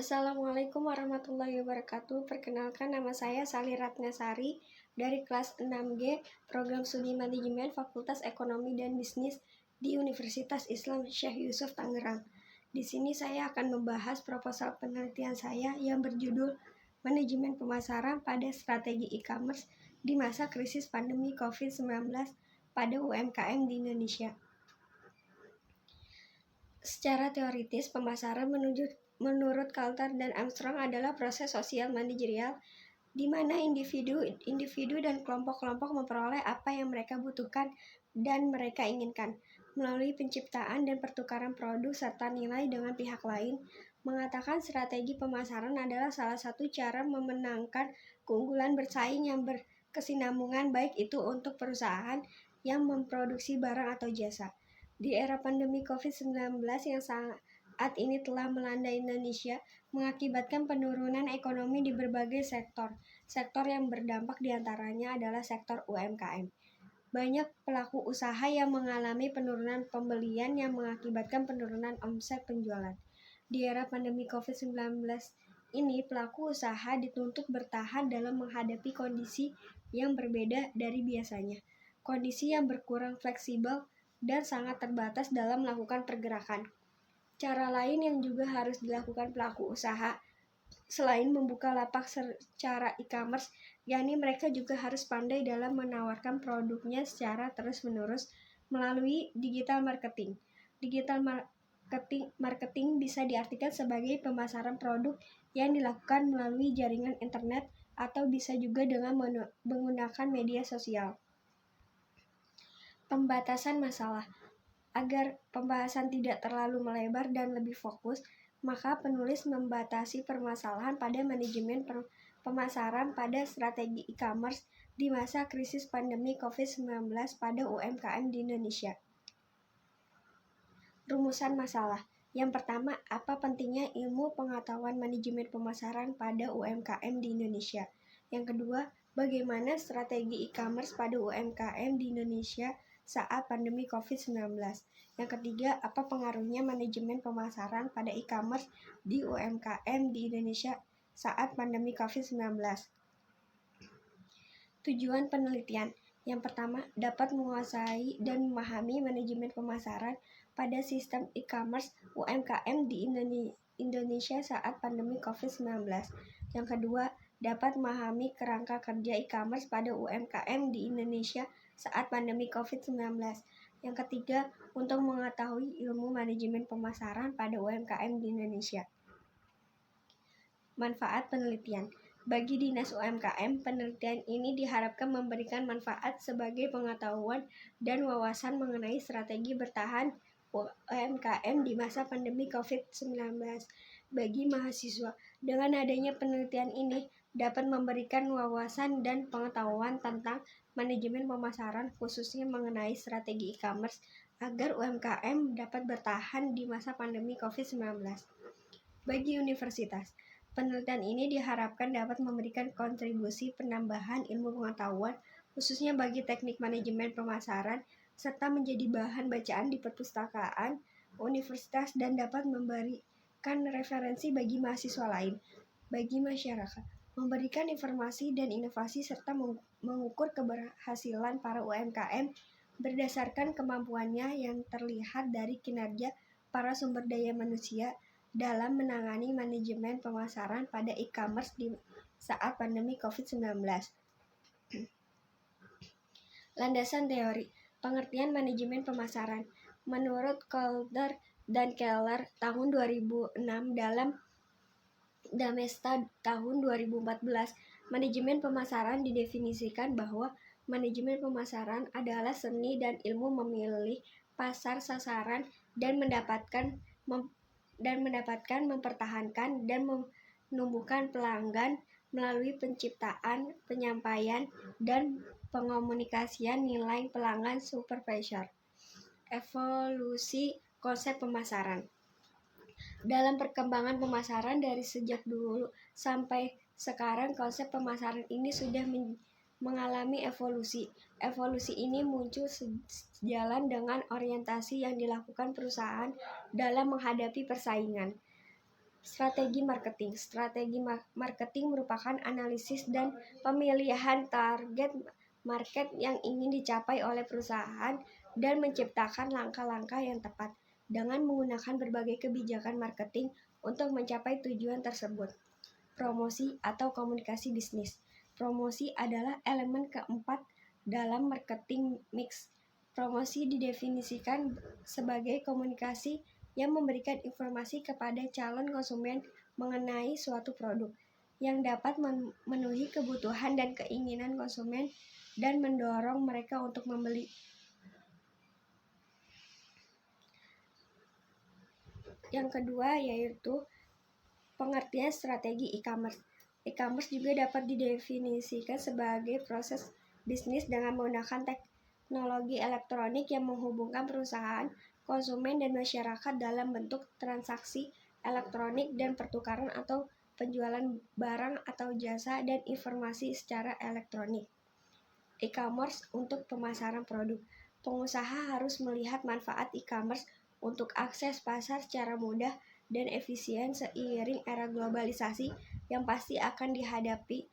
Assalamualaikum warahmatullahi wabarakatuh. Perkenalkan, nama saya Sali Ratnasari dari kelas 6G Program Studi Manajemen Fakultas Ekonomi dan Bisnis di Universitas Islam Syekh Yusuf Tangerang. Di sini saya akan membahas proposal penelitian saya yang berjudul Manajemen Pemasaran pada Strategi E-commerce di masa krisis pandemi COVID-19 pada UMKM di Indonesia. Secara teoritis, pemasaran menurut Coulter dan Armstrong adalah proses sosial manajerial di mana individu dan kelompok-kelompok memperoleh apa yang mereka butuhkan dan mereka inginkan melalui penciptaan dan pertukaran produk serta nilai dengan pihak lain. Mengatakan strategi pemasaran adalah salah satu cara memenangkan keunggulan bersaing yang berkesinambungan, baik itu untuk perusahaan yang memproduksi barang atau jasa. Di era pandemi COVID-19 yang saat ini telah melanda Indonesia, mengakibatkan penurunan ekonomi di berbagai sektor. Sektor yang berdampak diantaranya adalah sektor UMKM. Banyak pelaku usaha yang mengalami penurunan pembelian yang mengakibatkan penurunan omset penjualan. Di era pandemi COVID-19 ini, pelaku usaha dituntut bertahan dalam menghadapi kondisi yang berbeda dari biasanya. Kondisi yang berkurang fleksibel dan sangat terbatas dalam melakukan pergerakan. Cara lain yang juga harus dilakukan pelaku usaha selain membuka lapak secara e-commerce, yakni mereka juga harus pandai dalam menawarkan produknya secara terus-menerus melalui digital marketing. Digital marketing bisa diartikan sebagai pemasaran produk yang dilakukan melalui jaringan internet atau bisa juga dengan menggunakan media sosial. Pembatasan masalah. Agar pembahasan tidak terlalu melebar dan lebih fokus, maka penulis membatasi permasalahan pada manajemen pemasaran pada strategi e-commerce di masa krisis pandemi COVID-19 pada UMKM di Indonesia. Rumusan masalah. Yang pertama, apa pentingnya ilmu pengetahuan manajemen pemasaran pada UMKM di Indonesia? Yang kedua, bagaimana strategi e-commerce pada UMKM di Indonesia saat pandemi COVID-19? Yang ketiga, apa pengaruhnya manajemen pemasaran pada e-commerce di UMKM di Indonesia saat pandemi COVID-19? Tujuan penelitian. Yang pertama, dapat menguasai dan memahami manajemen pemasaran pada sistem e-commerce UMKM di Indonesia saat pandemi COVID-19. Yang kedua, dapat memahami kerangka kerja e-commerce pada UMKM di Indonesia saat pandemi COVID-19. Yang ketiga, untuk mengetahui ilmu manajemen pemasaran pada UMKM di Indonesia. Manfaat penelitian. Bagi Dinas UMKM, penelitian ini diharapkan memberikan manfaat sebagai pengetahuan dan wawasan mengenai strategi bertahan UMKM di masa pandemi COVID-19. Bagi mahasiswa, dengan adanya penelitian ini dapat memberikan wawasan dan pengetahuan tentang manajemen pemasaran, khususnya mengenai strategi e-commerce, agar UMKM dapat bertahan di masa pandemi COVID-19. Bagi universitas, penelitian ini diharapkan dapat memberikan kontribusi penambahan ilmu pengetahuan, khususnya bagi teknik manajemen pemasaran, serta menjadi bahan bacaan di perpustakaan universitas dan dapat memberikan referensi bagi mahasiswa lain. Bagi masyarakat, memberikan informasi dan inovasi serta mengukur keberhasilan para UMKM berdasarkan kemampuannya yang terlihat dari kinerja para sumber daya manusia dalam menangani manajemen pemasaran pada e-commerce di saat pandemi COVID-19. Landasan teori. Pengertian manajemen pemasaran. Menurut Coulter dan Keller tahun 2006 dalam Damesta tahun 2014, manajemen pemasaran didefinisikan bahwa manajemen pemasaran adalah seni dan ilmu memilih pasar sasaran dan mempertahankan dan menumbuhkan pelanggan melalui penciptaan, penyampaian, dan pengomunikasian nilai pelanggan supervisor. Evolusi konsep pemasaran. Dalam perkembangan pemasaran dari sejak dulu sampai sekarang, konsep pemasaran ini sudah mengalami evolusi. Evolusi ini muncul sejalan dengan orientasi yang dilakukan perusahaan dalam menghadapi persaingan. Strategi marketing. Strategi marketing merupakan analisis dan pemilihan target market yang ingin dicapai oleh perusahaan dan menciptakan langkah-langkah yang tepat dengan menggunakan berbagai kebijakan marketing untuk mencapai tujuan tersebut. Promosi atau komunikasi bisnis. Promosi adalah elemen keempat dalam marketing mix. Promosi didefinisikan sebagai komunikasi yang memberikan informasi kepada calon konsumen mengenai suatu produk yang dapat memenuhi kebutuhan dan keinginan konsumen dan mendorong mereka untuk membeli. Yang kedua yaitu pengertian strategi e-commerce. E-commerce juga dapat didefinisikan sebagai proses bisnis dengan menggunakan teknologi elektronik yang menghubungkan perusahaan, konsumen, dan masyarakat dalam bentuk transaksi elektronik dan pertukaran atau penjualan barang atau jasa dan informasi secara elektronik. E-commerce untuk pemasaran produk. Pengusaha harus melihat manfaat e-commerce untuk akses pasar secara mudah dan efisien seiring era globalisasi yang pasti akan dihadapi.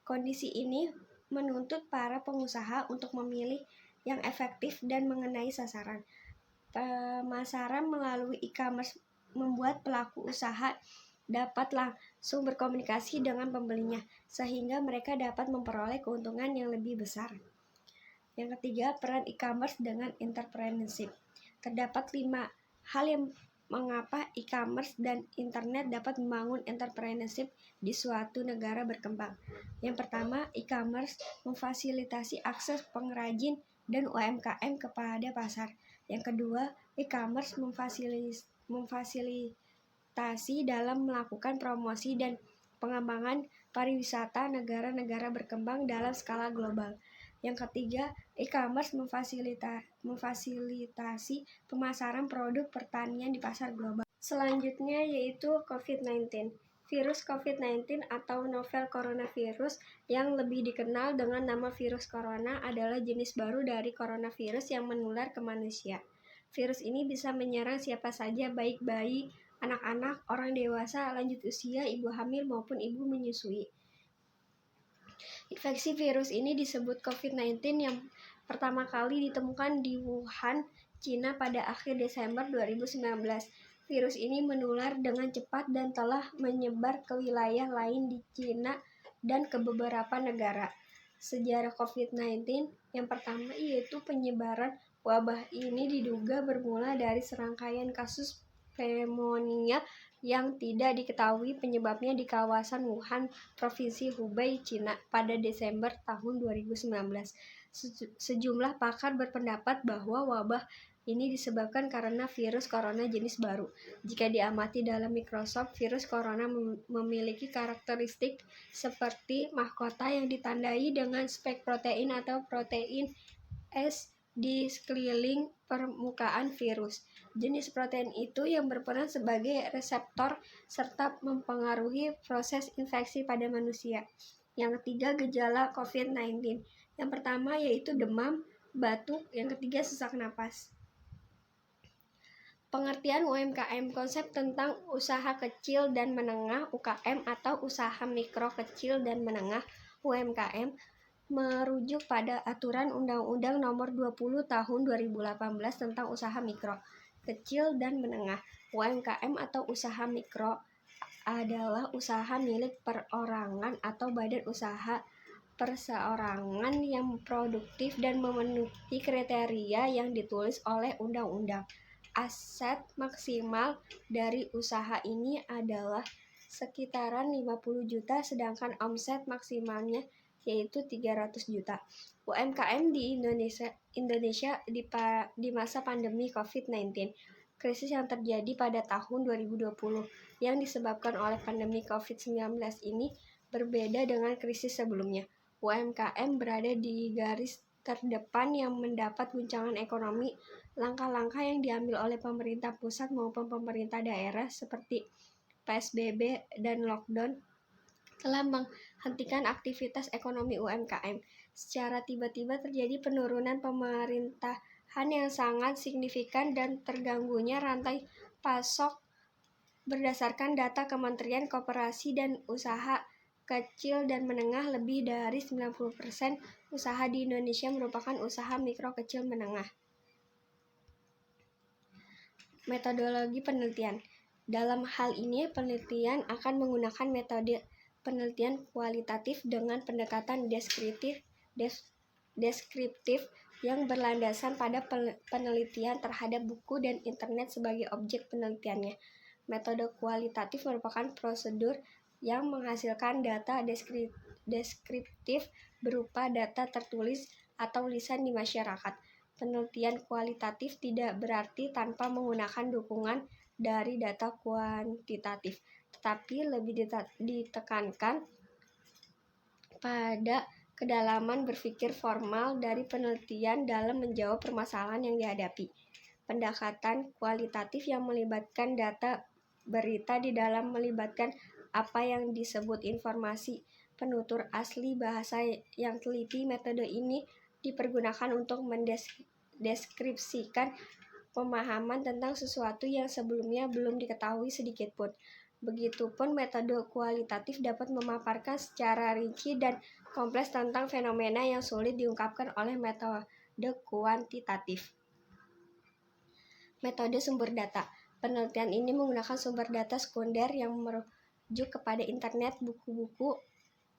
Kondisi ini menuntut para pengusaha untuk memilih yang efektif dan mengenai sasaran. Pemasaran melalui e-commerce membuat pelaku usaha dapat langsung berkomunikasi dengan pembelinya, sehingga mereka dapat memperoleh keuntungan yang lebih besar. Yang ketiga, peran e-commerce dengan entrepreneurship. Terdapat 5 hal yang mengapa e-commerce dan internet dapat membangun entrepreneurship di suatu negara berkembang. Yang pertama, e-commerce memfasilitasi akses pengrajin dan UMKM kepada pasar. Yang kedua, e-commerce memfasilitasi dalam melakukan promosi dan pengembangan pariwisata negara-negara berkembang dalam skala global. Yang ketiga, e-commerce memfasilitasi pemasaran produk pertanian di pasar global. Selanjutnya yaitu COVID-19. Virus COVID-19 atau novel coronavirus yang lebih dikenal dengan nama virus corona adalah jenis baru dari coronavirus yang menular ke manusia. Virus ini bisa menyerang siapa saja, baik bayi, anak-anak, orang dewasa, lanjut usia, ibu hamil maupun ibu menyusui. Infeksi virus ini disebut COVID-19 yang pertama kali ditemukan di Wuhan, Cina pada akhir Desember 2019. Virus ini menular dengan cepat dan telah menyebar ke wilayah lain di Cina dan ke beberapa negara. Sejarah COVID-19 yang pertama yaitu penyebaran wabah ini diduga bermula dari serangkaian kasus pneumonia yang tidak diketahui penyebabnya di kawasan Wuhan, Provinsi Hubei, Cina pada Desember tahun 2019. Sejumlah pakar berpendapat bahwa wabah ini disebabkan karena virus corona jenis baru. Jika diamati dalam mikroskop, virus corona memiliki karakteristik seperti mahkota yang ditandai dengan spek protein atau protein S di sekeliling permukaan virus. Jenis protein itu yang berperan sebagai reseptor serta mempengaruhi proses infeksi pada manusia. Yang ketiga, gejala COVID-19. Yang pertama yaitu demam, batuk, yang ketiga sesak napas. Pengertian UMKM, konsep tentang usaha kecil dan menengah UKM atau usaha mikro kecil dan menengah UMKM merujuk pada aturan Undang-Undang Nomor 20 Tahun 2018 tentang usaha mikro, kecil dan menengah. UMKM atau usaha mikro adalah usaha milik perorangan atau badan usaha perseorangan yang produktif dan memenuhi kriteria yang ditulis oleh undang-undang. Aset maksimal dari usaha ini adalah sekitaran 50 juta, sedangkan omset maksimalnya yaitu 300 juta. UMKM di Indonesia di masa pandemi COVID-19. Krisis yang terjadi pada tahun 2020 yang disebabkan oleh pandemi COVID-19 ini berbeda dengan krisis sebelumnya. UMKM berada di garis terdepan yang mendapat guncangan ekonomi. Langkah-langkah yang diambil oleh pemerintah pusat maupun pemerintah daerah seperti PSBB dan lockdown telah menghentikan aktivitas ekonomi UMKM. Secara tiba-tiba terjadi penurunan pemerintahan yang sangat signifikan dan terganggunya rantai pasok Berdasarkan data Kementerian Koperasi dan Usaha Kecil dan Menengah, lebih dari 90% usaha di Indonesia merupakan usaha mikro kecil menengah. Metodologi penelitian. Dalam hal ini, penelitian akan menggunakan metode penelitian kualitatif dengan pendekatan deskriptif yang berlandasan pada penelitian terhadap buku dan internet sebagai objek penelitiannya. Metode kualitatif merupakan prosedur yang menghasilkan data deskriptif berupa data tertulis atau lisan di masyarakat. Penelitian kualitatif tidak berarti tanpa menggunakan dukungan dari data kuantitatif, tetapi lebih ditekankan pada kedalaman berpikir formal dari penelitian dalam menjawab permasalahan yang dihadapi. Pendekatan kualitatif yang melibatkan data berita di dalam melibatkan apa yang disebut informasi penutur asli bahasa yang teliti. Metode ini dipergunakan untuk mendeskripsikan pemahaman tentang sesuatu yang sebelumnya belum diketahui sedikit pun. Begitupun metode kualitatif dapat memaparkan secara rinci dan kompleks tentang fenomena yang sulit diungkapkan oleh metode kuantitatif. Metode sumber data. Penelitian ini menggunakan sumber data sekunder yang merujuk kepada internet, buku-buku,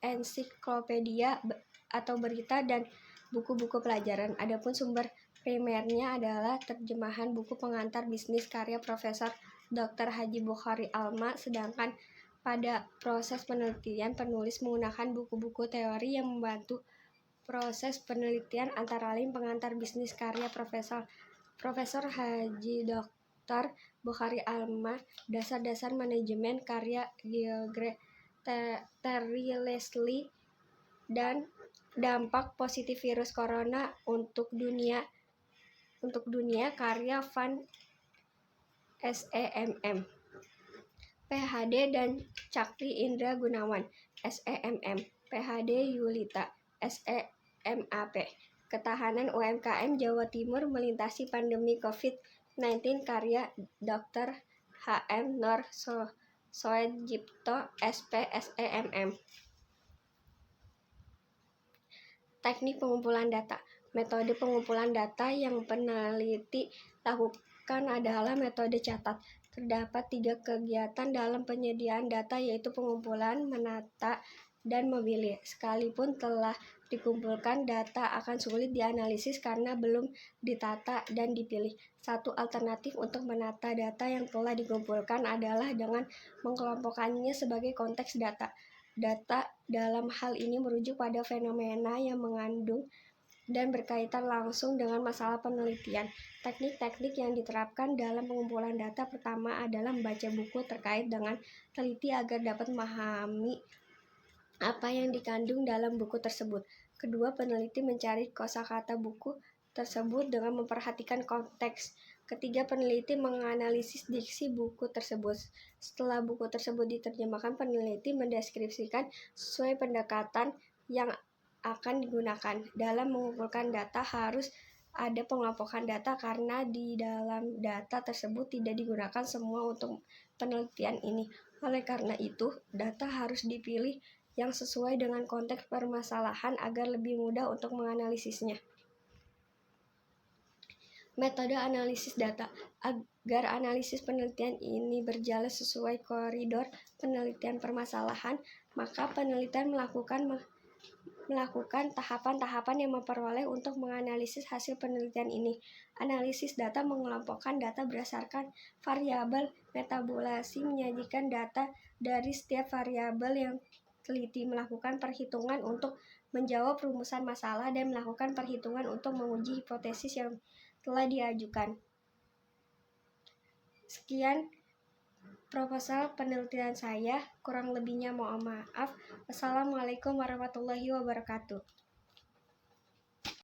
ensiklopedia atau berita, dan buku-buku pelajaran. Adapun sumber primernya adalah terjemahan buku pengantar bisnis karya Profesor Dr. Haji Bukhari Alma, sedangkan pada proses penelitian penulis menggunakan buku-buku teori yang membantu proses penelitian, antara lain pengantar bisnis karya Profesor Haji Dr. Bukhari Alma, dasar-dasar manajemen karya Terry Leslie, dan dampak positif virus corona untuk dunia karya Van SEMM, PhD, dan Cakri Indra Gunawan, SEMM, PhD, Yulita, SEMAP. Ketahanan UMKM Jawa Timur melintasi pandemi COVID-19 karya Dr. HM Nur Soejipto, SP, SEMM. Teknik pengumpulan data. Metode pengumpulan data yang peneliti lakukan adalah metode catat. Terdapat 3 kegiatan dalam penyediaan data, yaitu pengumpulan, menata, dan memilih. Sekalipun telah dikumpulkan, data akan sulit dianalisis karena belum ditata dan dipilih. Satu alternatif untuk menata data yang telah dikumpulkan adalah dengan mengelompokkannya sebagai konteks data. Data dalam hal ini merujuk pada fenomena yang mengandung dan berkaitan langsung dengan masalah penelitian. Teknik-teknik yang diterapkan dalam pengumpulan data pertama adalah membaca buku terkait dengan teliti agar dapat memahami apa yang dikandung dalam buku tersebut. Kedua, peneliti mencari kosakata buku tersebut dengan memperhatikan konteks. Ketiga, peneliti menganalisis diksi buku tersebut. Setelah buku tersebut diterjemahkan, peneliti mendeskripsikan sesuai pendekatan yang akan digunakan. Dalam mengumpulkan data harus ada pengelompokan data karena di dalam data tersebut tidak digunakan semua untuk penelitian ini. Oleh karena itu, data harus dipilih yang sesuai dengan konteks permasalahan agar lebih mudah untuk menganalisisnya. Metode analisis data. Agar analisis penelitian ini berjalan sesuai koridor penelitian permasalahan, maka penelitian melakukan tahapan-tahapan yang memperoleh untuk menganalisis hasil penelitian ini. Analisis data mengelompokkan data berdasarkan variabel metabolasi, menyajikan data dari setiap variabel yang teliti, melakukan perhitungan untuk menjawab rumusan masalah, dan melakukan perhitungan untuk menguji hipotesis yang telah diajukan. Sekian proposal penelitian saya, kurang lebihnya mohon maaf. Wassalamualaikum warahmatullahi wabarakatuh.